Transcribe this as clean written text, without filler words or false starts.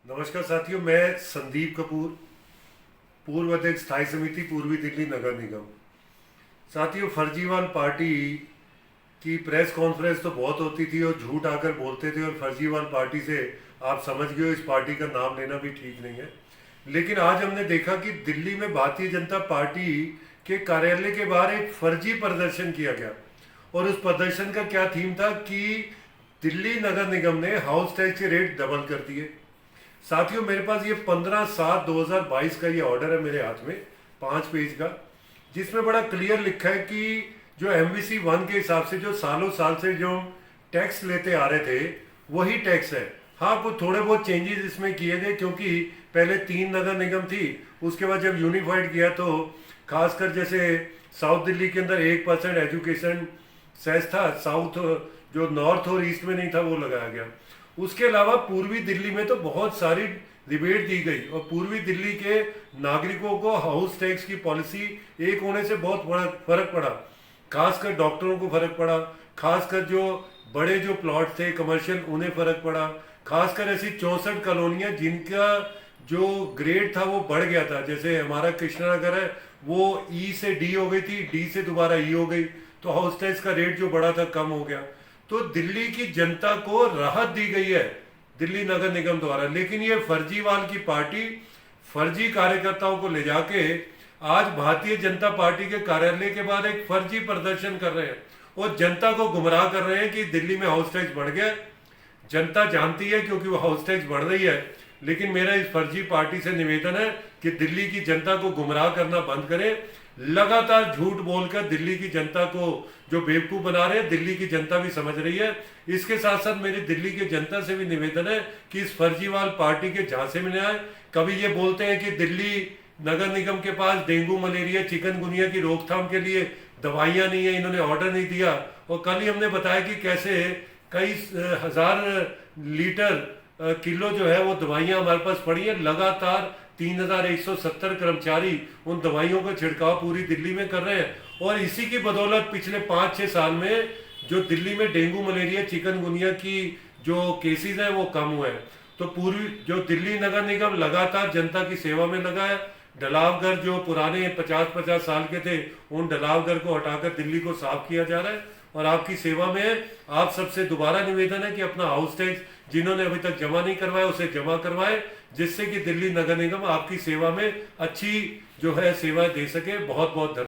नमस्कार साथियों, मैं संदीप कपूर, पूर्व अध्यक्ष स्थायी समिति पूर्वी दिल्ली नगर निगम। साथियों, फर्जीवाल पार्टी की प्रेस कॉन्फ्रेंस तो बहुत होती थी और झूठ आकर बोलते थे, और फर्जीवाल पार्टी से आप समझ गए हो इस पार्टी का नाम लेना भी ठीक नहीं है। लेकिन आज हमने देखा कि दिल्ली में भारतीय जनता पार्टी के कार्यालय के बाहर एक फर्जी प्रदर्शन किया गया, और उस प्रदर्शन का क्या थीम था कि दिल्ली नगर निगम ने हाउस टैक्स के रेट डबल कर दिए। साथियों, मेरे पास ये 15/7/2022 का ये ऑर्डर है मेरे हाथ में, 5 पेज का, जिसमें बड़ा क्लियर लिखा है कि जो MVC 1 के हिसाब से जो सालों साल से जो टैक्स लेते आ रहे थे वही टैक्स है। हाँ, कुछ थोड़े बहुत चेंजेस इसमें किए गए, क्योंकि पहले 3 नगर निगम थी, उसके बाद जब यूनिफाइड किया तो खासकर जैसे साउथ दिल्ली के अंदर 1% एजुकेशन सेस था, साउथ जो नॉर्थ और ईस्ट में नहीं था वो लगाया गया। उसके अलावा पूर्वी दिल्ली में तो बहुत सारी रिबेट दी गई, और पूर्वी दिल्ली के नागरिकों को हाउस टैक्स की पॉलिसी एक होने से बहुत बड़ा फर्क पड़ा। खासकर डॉक्टरों को फर्क पड़ा, खासकर जो बड़े जो प्लॉट थे कमर्शियल उन्हें फर्क पड़ा, खासकर ऐसी 64 कॉलोनियां जिनका जो ग्रेड था वो बढ़ गया था। जैसे हमारा कृष्णानगर है, वो ई से डी हो गई थी, डी से दोबारा ई हो गई, तो हाउस टैक्स का रेट जो बढ़ा था कम हो गया। तो दिल्ली की जनता को राहत दी गई है दिल्ली नगर निगम द्वारा। लेकिन ये फर्जीवाल की पार्टी फर्जी कार्यकर्ताओं को ले जाके आज भारतीय जनता पार्टी के कार्यालय के बाहर एक फर्जी प्रदर्शन कर रहे हैं और जनता को गुमराह कर रहे हैं कि दिल्ली में हाउस टैक्स बढ़ गया। जनता जानती है क्योंकि वो हाउस टैक्स बढ़ रही है। लेकिन मेरा इस फर्जी पार्टी से निवेदन है कि दिल्ली की जनता को गुमराह करना बंद करें। लगातार झूठ बोलकर दिल्ली की जनता को जो बेवकूफ बना रहे हैं, दिल्ली की जनता भी समझ रही है। इसके साथ साथ मेरी दिल्ली की जनता से भी निवेदन है कि इस फर्जीवाल पार्टी के झांसे में न आए। कभी ये बोलते हैं कि दिल्ली नगर निगम के पास डेंगू, मलेरिया, चिकनगुनिया की रोकथाम के लिए दवाइयां नहीं है, इन्होंने ऑर्डर नहीं दिया। और कल ही हमने बताया कि कैसे कई हजार लीटर किलो जो है वो दवाइयां हमारे पास पड़ी है। लगातार 3170 कर्मचारी उन दवाइयों का छिड़काव पूरी दिल्ली में कर रहे हैं, और इसी की बदौलत पिछले 5-6 साल में जो दिल्ली में डेंगू, मलेरिया, चिकनगुनिया की जो केसेस हैं वो कम हुए हैं। तो पूरी जो दिल्ली नगर निगम लगातार जनता की सेवा में लगा है। डलावघर जो पुराने 50-50 साल के थे, उन डलावघर को हटाकर दिल्ली को साफ किया जा रहा है और आपकी सेवा में है। आप सबसे दोबारा निवेदन है कि अपना हाउस टैक्स जिन्होंने अभी तक जमा नहीं करवाया उसे जमा करवाए, जिससे कि दिल्ली नगर निगम आपकी सेवा में अच्छी जो है सेवा दे सके। बहुत बहुत धन्यवाद।